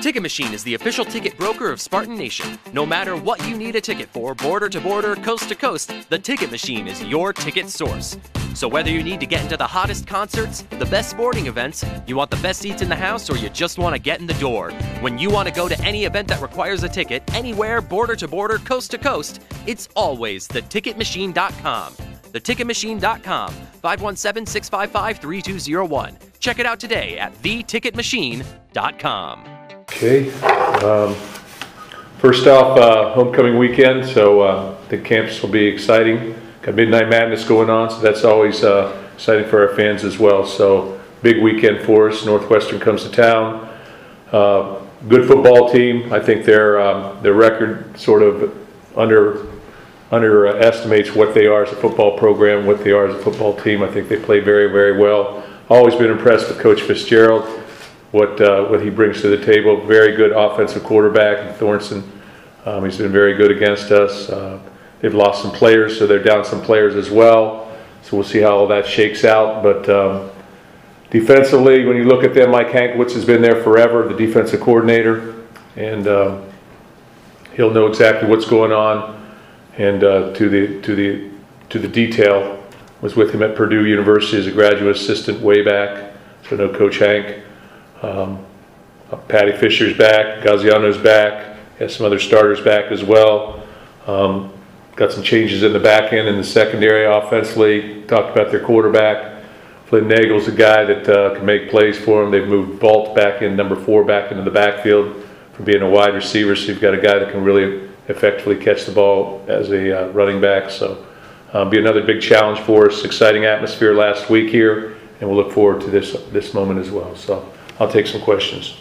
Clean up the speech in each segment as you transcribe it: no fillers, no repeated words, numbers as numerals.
Ticket Machine is the official ticket broker of Spartan Nation. No matter what you need a ticket for, border to border, coast to coast, the Ticket Machine is your ticket source. So whether you need to get into the hottest concerts, the best sporting events, you want the best seats in the house, or you just want to get in the door, when you want to go to any event that requires a ticket, anywhere, border to border, coast to coast, it's always theticketmachine.com. Theticketmachine.com, 517-655-3201. Check it out today at theticketmachine.com. Okay. First off, homecoming weekend, so the campus will be exciting. Got Midnight Madness going on, so that's always exciting for our fans as well. So big weekend for us. Northwestern comes to town. Good football team. I think their record sort of underestimates what they are as a football program, what they are as a football team. I think they play very, very well. Always been impressed with Coach Fitzgerald, what he brings to the table. Very good offensive quarterback, Thornton. He's been very good against us. They've lost some players, so they're down some players as well. So we'll see how all that shakes out. But defensively, when you look at them, Mike Hankwitz has been there forever, the defensive coordinator, and he'll know exactly what's going on. And to the detail, was with him at Purdue University as a graduate assistant way back. So I know Coach Hank. Patty Fisher's back, Gaziano's back, has some other starters back as well. Got some changes in the back end and the secondary offensively. Talked about their quarterback. Flynn Nagel's a guy that can make plays for them. They've moved Bolt back in, number 4, back into the backfield from being a wide receiver. So you've got a guy that can really effectively catch the ball as a running back. So be another big challenge for us. Exciting atmosphere last week here, and we'll look forward to this moment as well. So I'll take some questions.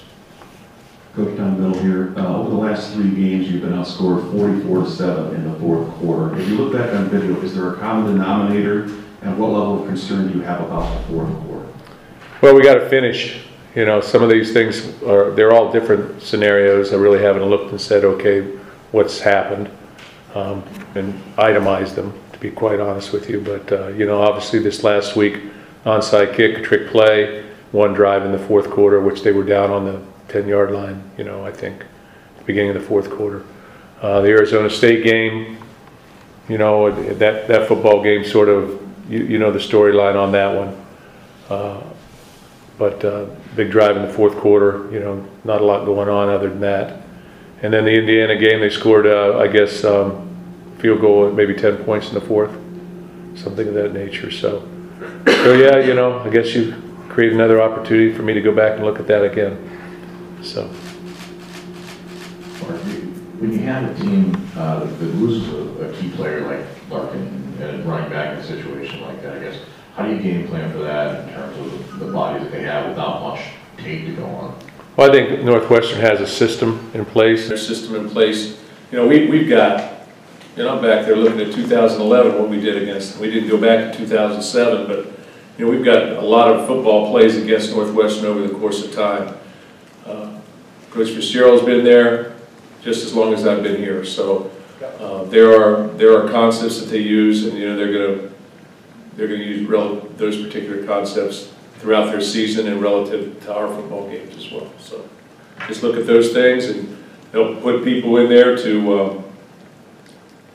Coach Don Biddle here. Over the last 3 games, you've been outscored 44-7 in the 4th quarter. If you look back on video, is there a common denominator, and what level of concern do you have about the 4th quarter? Well, we got to finish. You know, some of these things they're all different scenarios. I really haven't looked and said, okay, what's happened, and itemized them, to be quite honest with you. But you know, obviously this last week, onside kick, trick play, 1 drive in the 4th quarter, which they were down on the 10-yard line, you know, I think, at the beginning of the 4th quarter. The Arizona State game, you know, that football game sort of, you know the storyline on that one. But big drive in the 4th quarter, you know, not a lot going on other than that. And then the Indiana game, they scored, I guess, field goal, maybe 10 points in the 4th, something of that nature. So yeah, you know, I guess you create another opportunity for me to go back and look at that again. So, when you have a team that loses a key player like Larkin and running back in a situation like that, I guess, how do you game plan for that in terms of the bodies that they have without much tape to go on? Well, I think Northwestern has a system in place. Their system in place. You know, we've got, you know, I'm back there looking at 2011, what we did against them. We didn't go back to 2007, but, you know, we've got a lot of football plays against Northwestern over the course of time. Coach Fitzgerald's been there just as long as I've been here, so there are concepts that they use, and you know they're going to use those particular concepts throughout their season and relative to our football games as well. So just look at those things, and they'll put people in there to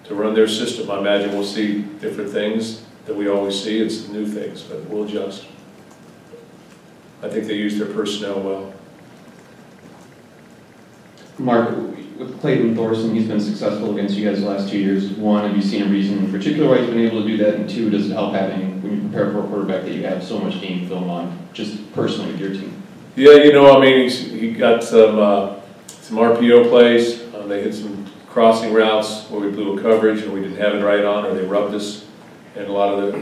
run their system. I imagine we'll see different things that we always see, and some new things, but we'll adjust. I think they use their personnel well. Mark, with Clayton Thorson, he's been successful against you guys the last 2 years. 1, have you seen a reason in particular why he's been able to do that? And 2, does it help having, when you prepare for a quarterback, that you have so much game film on, just personally with your team? Yeah, you know, I mean, he got some RPO plays. They hit some crossing routes where we blew a coverage and we didn't have it right on, or they rubbed us. And a lot of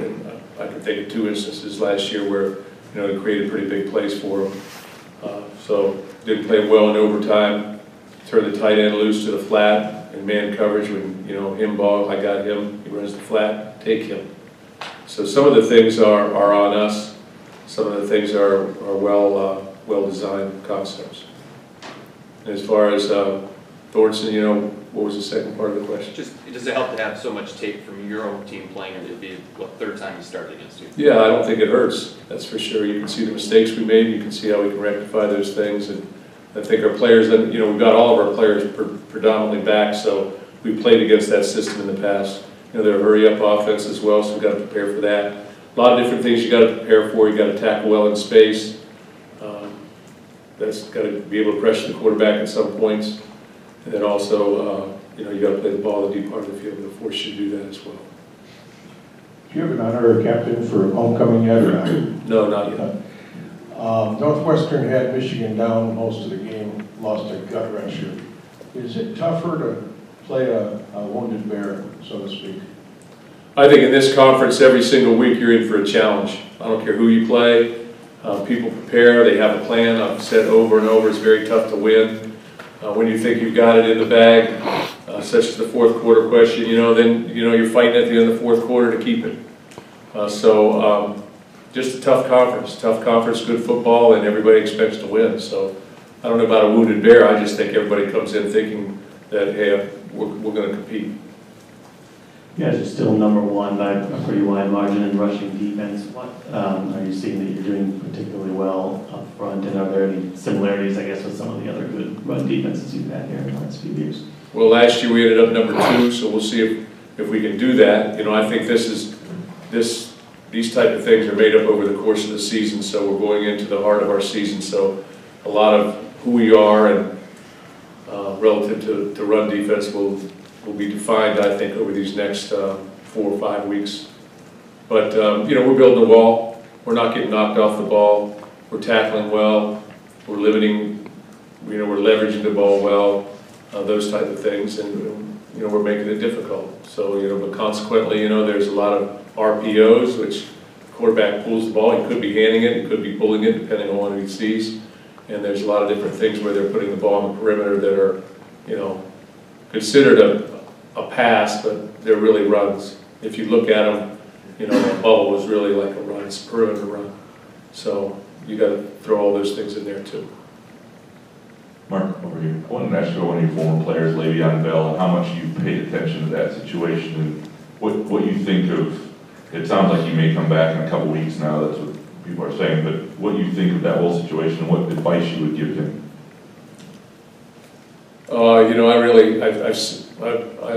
I can think of 2 instances last year where, you know, they created pretty big plays for him. So didn't play well in overtime. Turn the tight end loose to the flat and man coverage when, you know, him ball, I got him, he runs the flat, take him. So some of the things are on us. Some of the things are well designed concepts. And as far as Thornton, you know, what was the second part of the question? Just, does it help to have so much tape from your own team playing, and it'd be, what, 3rd time you started against you? Yeah, I don't think it hurts. That's for sure. You can see the mistakes we made. You can see how we can rectify those things. And I think our players, you know, we've got all of our players predominantly back, so we've played against that system in the past. You know, they're a hurry-up offense as well, so we've got to prepare for that. A lot of different things you got to prepare for. You got to tackle well in space. That's got to be able to pressure the quarterback at some points, and then also, you know, you got to play the ball in the deep part of the field. It'll force you to do that as well. Do you have an honorary captain for homecoming yet or not? No, not yet. Northwestern had Michigan down most of the game, lost a gut wrencher. Is it tougher to play a wounded bear, so to speak? I think in this conference, every single week you're in for a challenge. I don't care who you play. People prepare, they have a plan. I've said over and over, it's very tough to win. When you think you've got it in the bag, such as the fourth quarter question, you know, then you know you're fighting at the end of the fourth quarter to keep it. Just a tough conference, good football, and everybody expects to win. So I don't know about a wounded bear. I just think everybody comes in thinking that, hey, we're going to compete. You guys are still #1 by a pretty wide margin in rushing defense. What are you seeing that you're doing particularly well up front, and are there any similarities, I guess, with some of the other good run defenses you've had here in the last few years? Well, last year we ended up #2, so we'll see if we can do that. You know, I think these type of things are made up over the course of the season, so we're going into the heart of our season. So a lot of who we are and relative to run defense will be defined, I think, over these next 4 or 5 weeks. But, you know, we're building a wall. We're not getting knocked off the ball. We're tackling well. We're limiting, you know, we're leveraging the ball well, those type of things. And, you know, we're making it difficult. So, you know, but consequently, you know, there's a lot of RPOs, which the quarterback pulls the ball. He could be handing it, he could be pulling it, depending on what he sees. And there's a lot of different things where they're putting the ball on the perimeter that are, you know, considered a pass, but they're really runs. If you look at them, you know, a bubble was really like a run, it's a perimeter run. So you got to throw all those things in there too. Mark, over here. I wanted to ask you one of your former players, Le'Veon Bell, and how much you paid attention to that situation and what you think of. It sounds like he may come back in a couple weeks now. That's what people are saying. But what you think of that whole situation and what advice you would give him? You know, I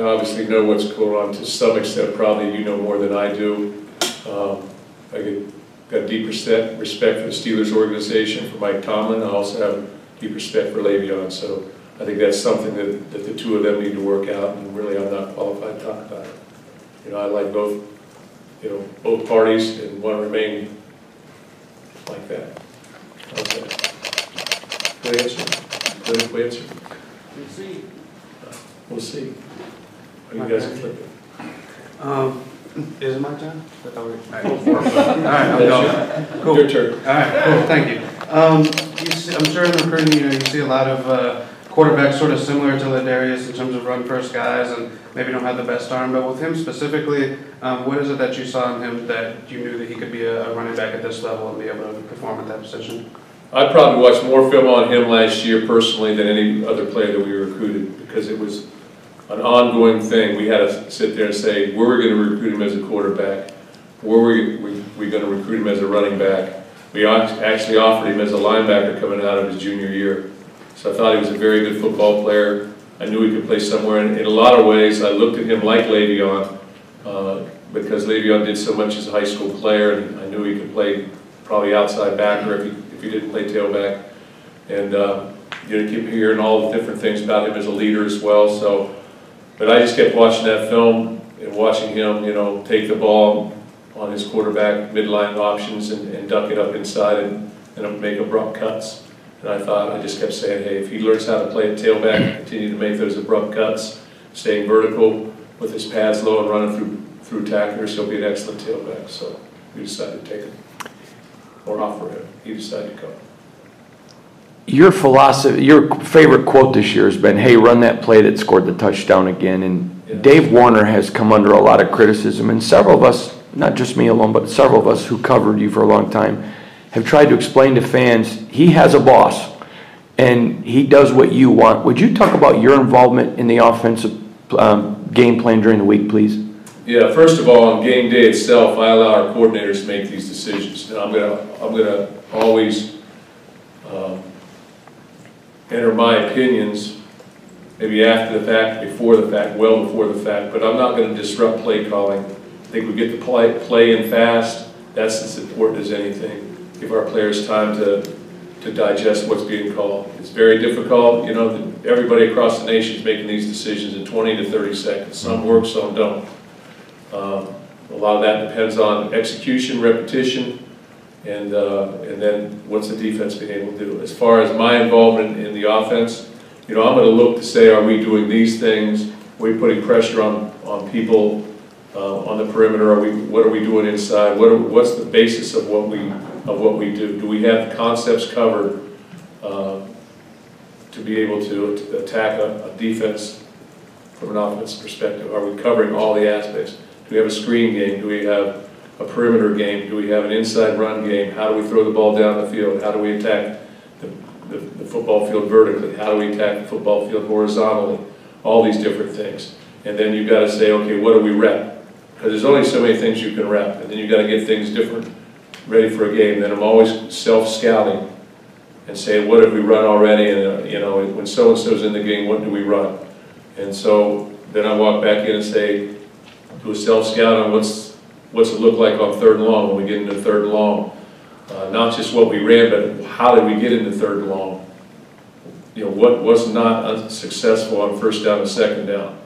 obviously know what's going on to some extent. Probably you know more than I do. I got deep respect for the Steelers organization, for Mike Tomlin. I also have deep respect for Le'Veon. So I think that's something that the two of them need to work out. And really, I'm not qualified to talk about it. You know, I like both. You know, both parties, and want to remain like that. Okay. Good answer. Good answer. We'll see. We'll see. Are you guys flipping? Is it my turn? All right, I'm going. Cool. Your turn. All right, cool, thank you. I'm sure in the recruiting, you see a lot of quarterbacks sort of similar to Ladarius in terms of run-first guys and maybe don't have the best arm, but with him specifically, what is it that you saw in him that you knew that he could be a running back at this level and be able to perform at that position? I probably watched more film on him last year personally than any other player that we recruited, because it was an ongoing thing. We had to sit there and say, were we going to recruit him as a quarterback? Were we going to recruit him as a running back? We actually offered him as a linebacker coming out of his junior year. So I thought he was a very good football player. I knew he could play somewhere. And in a lot of ways, I looked at him like Le'Veon, because Le'Veon did so much as a high school player, and I knew he could play probably outside backer if he didn't play tailback. And you keep hearing all the different things about him as a leader as well. So, but I just kept watching that film and watching him, you know, take the ball on his quarterback midline options and duck it up inside and make abrupt cuts. And I just kept saying, hey, if he learns how to play a tailback, continue to make those abrupt cuts, staying vertical with his pads low and running through tacklers, he'll be an excellent tailback. So we decided to take him, or offer him. He decided to go. Your philosophy, your favorite quote this year has been, hey, run that play that scored the touchdown again. And yeah. Dave Warner has come under a lot of criticism, and several of us, not just me alone, but several of us who covered you for a long time, have tried to explain to fans, he has a boss, and he does what you want. Would you talk about your involvement in the offensive game plan during the week, please? Yeah, first of all, on game day itself, I allow our coordinators to make these decisions. And I'm gonna always enter my opinions, maybe after the fact, before the fact, well before the fact, but I'm not going to disrupt play calling. I think we get the play in fast. That's as important as anything. Give our players time to digest what's being called. It's very difficult. You know, everybody across the nation is making these decisions in 20 to 30 seconds. Some work, some don't. A lot of that depends on execution, repetition, and then what's the defense being able to do. As far as my involvement in the offense, you know, I'm going to look to say, are we doing these things? Are we putting pressure on people on the perimeter? What are we doing inside? What's the basis of what we do? Do we have the concepts covered to be able to attack a defense from an offensive perspective? Are we covering all the aspects? Do we have a screen game? Do we have a perimeter game? Do we have an inside run game? How do we throw the ball down the field? How do we attack the football field vertically? How do we attack the football field horizontally? All these different things. And then you've got to say, okay, what do we rep? Because there's only so many things you can rep. And then you've got to get things different, ready for a game. Then I'm always self-scouting and saying, what have we run already? And, you know, when so-and-so's in the game, what do we run? And so then I walk back in and say, do a self-scout on what's it look like on third and long when we get into third and long. Not just what we ran, but how did we get into third and long? You know, what was not successful on first down and second down?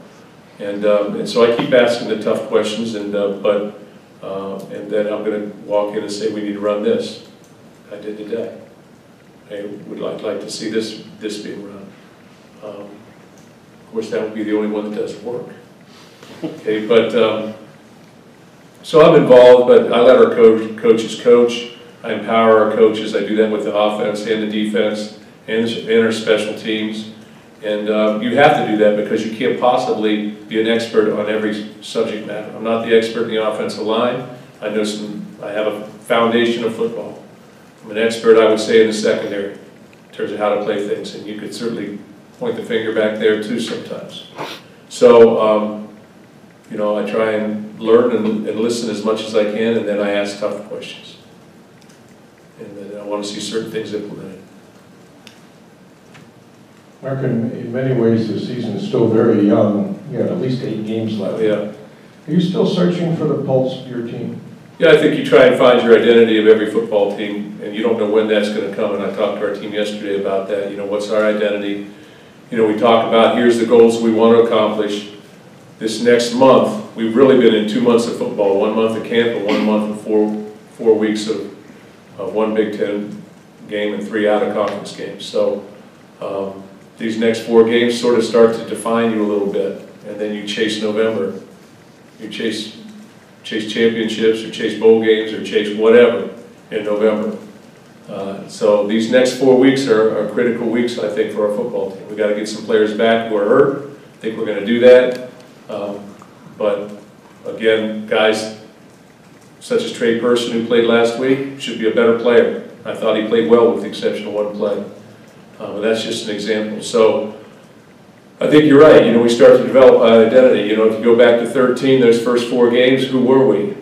And so I keep asking the tough questions, and then I'm going to walk in and say, we need to run this. I did today. I would like to see this being run. Of course, that would be the only one that doesn't work. Okay, but so I'm involved, but I let our coaches coach. I empower our coaches. I do that with the offense and the defense and our special teams. And you have to do that because you can't possibly be an expert on every subject matter. I'm not the expert in the offensive line. I have a foundation of football. I'm an expert, I would say, in the secondary in terms of how to play things. And you could certainly point the finger back there too sometimes. So, you know, I try and learn and listen as much as I can, and then I ask tough questions. And then I want to see certain things implemented. Mark, in many ways, the season is still very young. You have at least 8 games left. Yeah. Are you still searching for the pulse of your team? Yeah, I think you try and find your identity of every football team, and you don't know when that's going to come. And I talked to our team yesterday about that. You know, what's our identity? You know, we talk about here's the goals we want to accomplish. This next month, we've really been in 2 months of football, 1 month of camp and 1 month of four weeks of one Big Ten game and 3 out-of-conference games. So these next 4 games sort of start to define you a little bit, and then you chase November. You chase championships or chase bowl games or chase whatever in November. So these next 4 weeks are critical weeks, I think, for our football team. We've got to get some players back who are hurt. I think we're going to do that. But again, guys such as Trey Person, who played last week, should be a better player. I thought he played well with the exception of 1 play. But that's just an example. So I think you're right. You know, we start to develop an identity. You know, if you go back to 13, those first 4 games, who were we?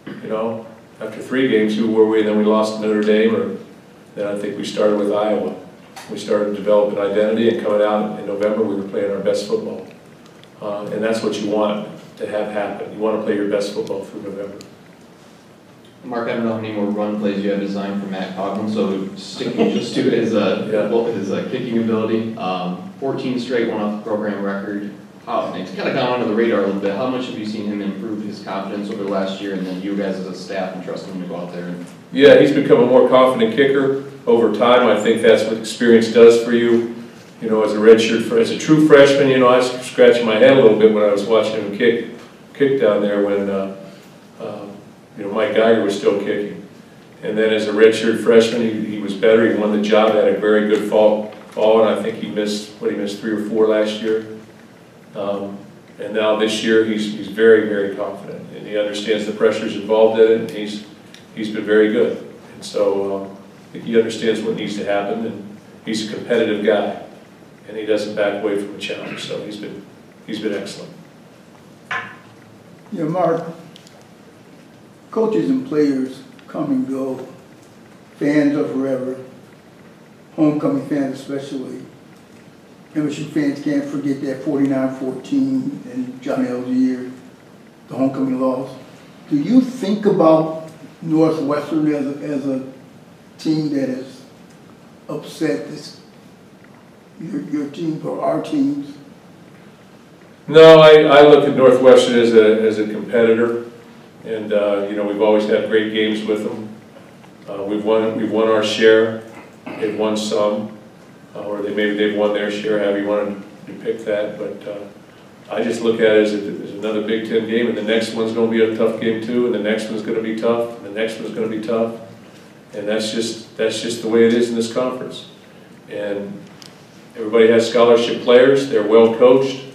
You know, after 3 games, who were we? And then we lost to Notre Dame, or then I think we started with Iowa. We started to develop an identity, and coming out in November, we were playing our best football. And that's what you want to have happen. You want to play your best football through November. Mark, I don't know how many more run plays you have designed for Matt Coughlin, so sticking just to his kicking ability. 14 straight, 1 off the program record. It's kind of gone under the radar a little bit. How much have you seen him improve his confidence over the last year, and then you guys as a staff and trusting him to go out there? Yeah, he's become a more confident kicker over time. I think that's what experience does for you. You know, as a redshirt, as a true freshman, you know, I was scratching my head a little bit when I was watching him kick down there when, you know, Mike Geiger was still kicking. And then as a redshirt freshman, he was better. He won the job, had a very good fall, and I think he missed 3 or 4 last year. And now this year, he's very, very confident, and he understands the pressures involved in it, and he's been very good. And so I think he understands what needs to happen, and he's a competitive guy, and he doesn't back away from a challenge. So he's been excellent. Yeah, Mark, coaches and players come and go, fans are forever. homecoming fans especially, MSU fans can't forget that 49-14 and John L's year, the homecoming loss. Do you think about Northwestern as a team that has upset your team or our teams? No, I look at Northwestern as a competitor, and you know, we've always had great games with them. We've won our share. They've won some, or maybe they've won their share. However you want to depict that, but I just look at it as another Big Ten game, and the next one's going to be a tough game too, and the next one's going to be tough, and the next one's going to be tough, and that's just the way it is in this conference. And everybody has scholarship players. They're well coached.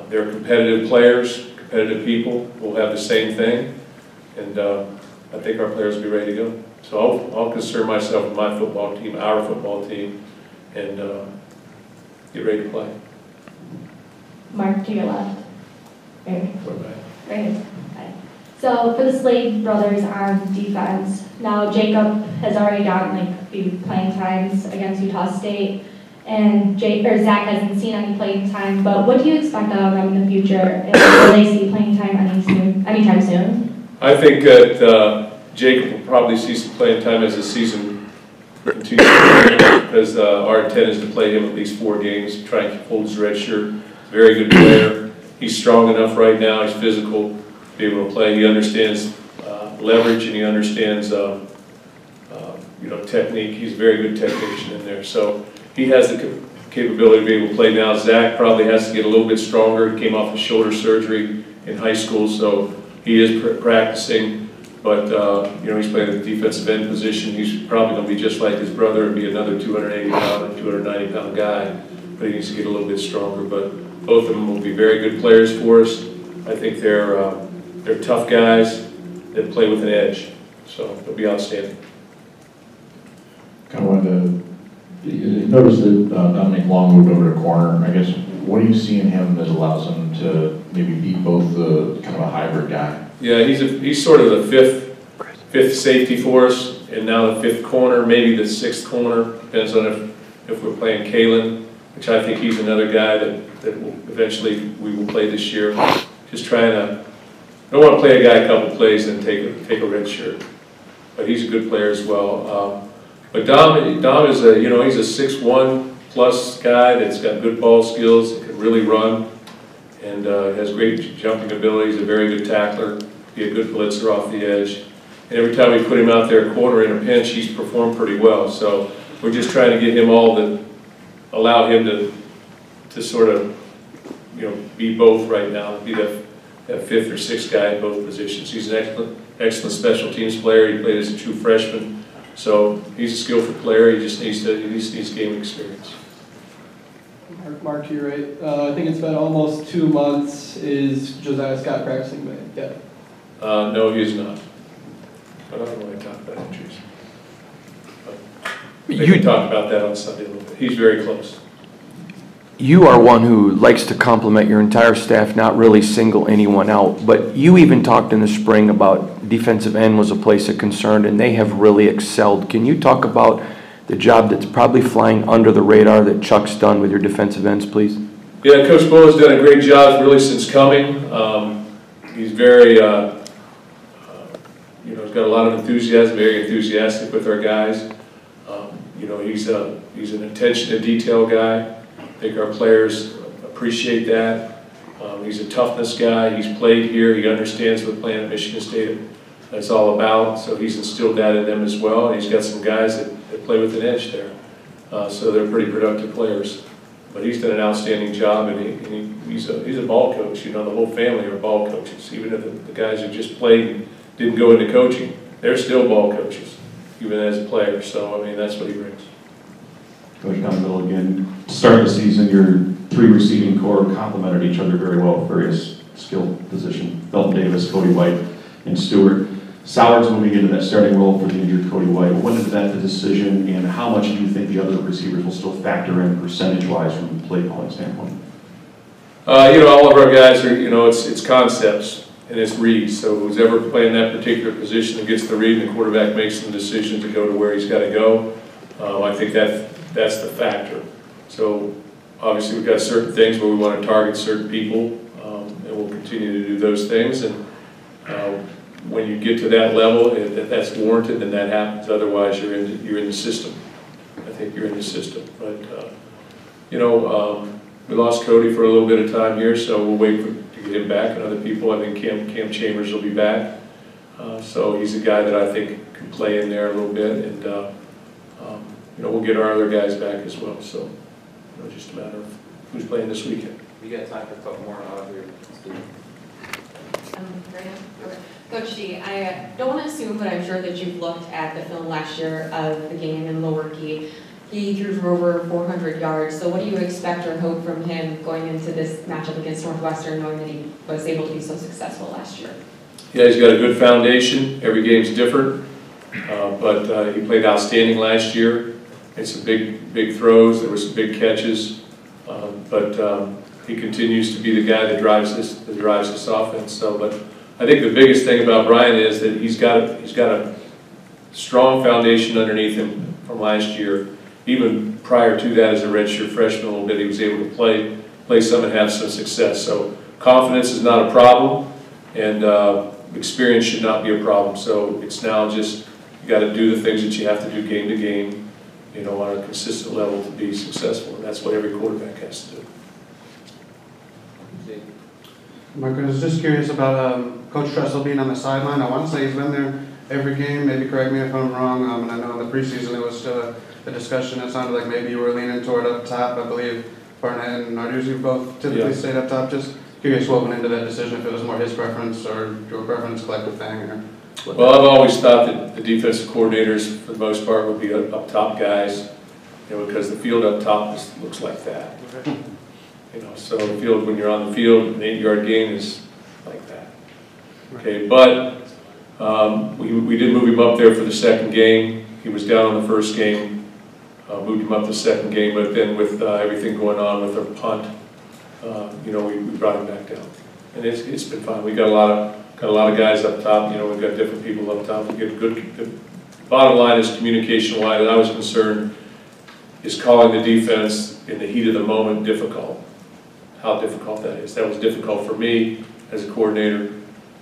They're competitive players, competitive people. We'll have the same thing, and I think our players will be ready to go. So I'll concern myself with my football team, our football team, and get ready to play. Mark, to your left. Right here. Right. So for the Slade brothers on defense, now Jacob has already gotten like a few playing times against Utah State, and Zach hasn't seen any playing time. But what do you expect out of them in the future? And will they see playing time anytime soon? I think that Jacob will probably see some playing time as the season continues, because our intent is to play him at least 4 games, try and hold his red shirt. Very good player. He's strong enough right now. He's physical to be able to play. He understands leverage, and he understands you know, technique. He's a very good technician in there. So he has the capability to be able to play now. Zach probably has to get a little bit stronger. He came off of shoulder surgery in high school, so he is practicing. But you know, he's playing the defensive end position. He's probably going to be just like his brother and be another 280-pound, 290-pound guy. But he needs to get a little bit stronger. But both of them will be very good players for us. I think they're tough guys that play with an edge. So they'll be outstanding. Kind of wanted to notice that Dominic Long moved over to corner. I guess, what do you see in him that allows him to maybe be both the kind of a hybrid guy? Yeah, he's sort of the fifth safety for us, and now the 5th corner, maybe the 6th corner. Depends on if we're playing Kalen, which I think he's another guy that will eventually we will play this year. Just trying to, I don't want to play a guy a couple plays and take a red shirt, but he's a good player as well. But Dom is he's a 6'1" plus guy that's got good ball skills, that can really run, and has great jumping ability. He's a very good tackler, be a good blitzer off the edge. And every time we put him out there corner in a pinch, he's performed pretty well. So we're just trying to get him allow him to sort of, you know, be both right now, be that 5th or 6th guy in both positions. He's an excellent special teams player. He played as a true freshman. So he's a skillful player. He just needs game experience. Mark, to your right. I think it's been almost 2 months. Is Josiah Scott practicing yet? No, he is not. I don't know when I talk about injuries. You talked about that on Sunday a little bit. He's very close. You are one who likes to compliment your entire staff, not really single anyone out, but you even talked in the spring about defensive end was a place of concern, and they have really excelled. Can you talk about the job that's probably flying under the radar that Chuck's done with your defensive ends, please? Yeah, Coach Bull has done a great job really since coming. He's very, he's got a lot of enthusiasm, very enthusiastic with our guys. He's an attention to detail guy. I think our players appreciate that. He's a toughness guy. He's played here. He understands what playing at Michigan State is all about. So he's instilled that in them as well. And he's got some guys that play with an edge there. So they're pretty productive players. But he's done an outstanding job, and he's a ball coach. You know, the whole family are ball coaches. Even if the guys who just played and didn't go into coaching, they're still ball coaches, even as a player. So, I mean, that's what he brings. Coach, down the middle again. To start the season, your 3 receiving core complemented each other very well at various skill positions. Belton Davis, Cody White, and Stewart. Sowards moving into that starting role for the injured Cody White. When is that the decision, and how much do you think the other receivers will still factor in percentage-wise from a play calling standpoint? All of our guys are, it's concepts and it's reads. So who's ever playing that particular position that gets the read, and the quarterback makes the decision to go to where he's got to go. I think that's the factor. So obviously we've got certain things where we want to target certain people, and we'll continue to do those things. And when you get to that level, if that's warranted, then that happens. Otherwise, you're in the system. I think you're in the system. But you know, we lost Cody for a little bit of time here, so we'll wait to get him back and other people. I think Cam Chambers will be back. So he's a guy that I think can play in there a little bit, and you know, we'll get our other guys back as well. So you know, just a matter of who's playing this weekend. We got time for a couple more out here. Coach D, I don't want to assume, but I'm sure that you've looked at the film last year of the game in Lower Key. He threw for over 400 yards. So what do you expect or hope from him going into this matchup against Northwestern, knowing that he was able to be so successful last year? Yeah, he's got a good foundation. Every game's different, but he played outstanding last year. Made some big throws. There were some big catches, but he continues to be the guy that drives this offense. So, but I think the biggest thing about Brian is that he's got a strong foundation underneath him from last year. Even prior to that, as a redshirt freshman, a little bit, he was able to play some and have some success. So confidence is not a problem, and experience should not be a problem. So it's now just you got to do the things that you have to do game to game, you know, on a consistent level to be successful, and that's what every quarterback has to do. Mark, I was just curious about Coach Tressel being on the sideline. I want to say he's been there every game. Maybe correct me if I'm wrong. And I know in the preseason it was still a discussion. It sounded like maybe you were leaning toward up top. I believe Barnett and Narduzzi both typically stayed up top. Just curious what went into that decision, if it was more his preference or your preference, collective thing. Or well, I've always thought that the defensive coordinators, for the most part, would be up top guys, you know, because the field up top looks like that. You know, so the field, when you're on the field, an 8-yard gain is like that. Okay, but we did move him up there for the second game. He was down on the first game, moved him up the second game, but then with everything going on with our punt, you know, we brought him back down, and it's been fine. We got a lot of guys up top. You know, we've got different people up top. We get good. The bottom line is communication wise, and I was concerned is calling the defense in the heat of the moment difficult. How difficult that is. That was difficult for me as a coordinator.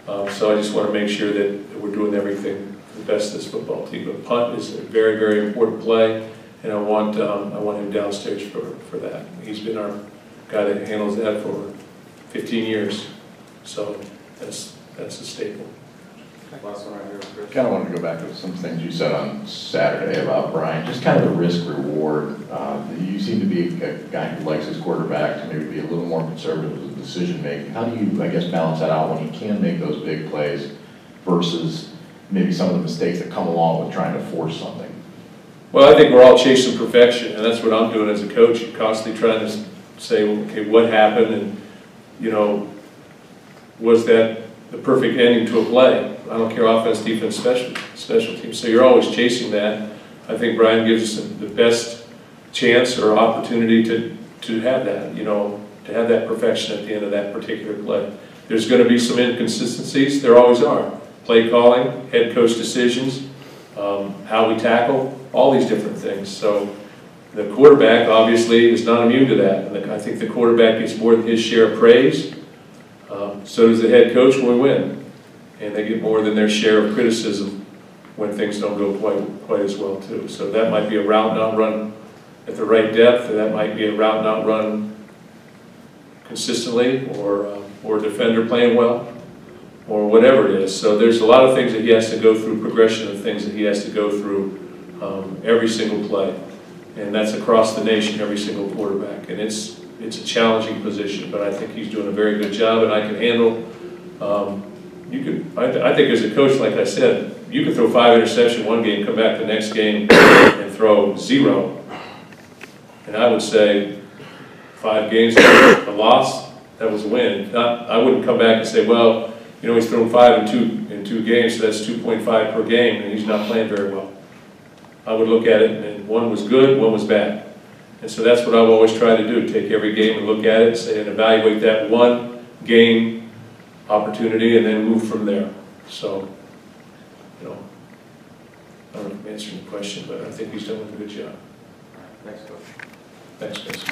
So I just want to make sure that we're doing everything for the best of this football team. But punt is a very, very important play, and I want him downstairs for that. He's been our guy that handles that for 15 years. So that's a staple. Last one right here, Chris. Kind of wanted to go back to some things you said on Saturday about Brian, just kind of the risk reward. You seem to be a guy who likes his quarterback to maybe be a little more conservative with decision making. How do you, I guess, balance that out when he can make those big plays versus maybe some of the mistakes that come along with trying to force something? Well, I think we're all chasing perfection, and that's what I'm doing as a coach. I'm constantly trying to say, okay, what happened, and you know, was that the perfect ending to a play? I don't care, offense, defense, special teams. So you're always chasing that. I think Brian gives us the best chance or opportunity to have that, you know, to have that perfection at the end of that particular play. There's going to be some inconsistencies. There always are. Play calling, head coach decisions, how we tackle, all these different things. So the quarterback obviously is not immune to that. And I think the quarterback gets more than his share of praise. So does the head coach when we win. And they get more than their share of criticism when things don't go quite as well too. So that might be a route not run at the right depth, or that might be a route not run consistently, or a defender playing well, or whatever it is. So there's a lot of things that he has to go through, progression of things that he has to go through every single play. And that's across the nation, every single quarterback. And it's a challenging position, but I think he's doing a very good job, and I can handle. I think as a coach, like I said, you can throw 5 interceptions one game, come back the next game and throw 0. And I would say 5 games, a loss, that was a win. I wouldn't come back and say, well, you know, he's thrown 5 in two games, so that's 2.5 per game, and he's not playing very well. I would look at it, and one was good, one was bad. And so that's what I've always tried to do, take every game and look at it and evaluate that one game opportunity and then move from there. So, you know, I don't know if I'm answering the question, but I think he's doing a good job. Thanks, Coach. Thanks, Chris.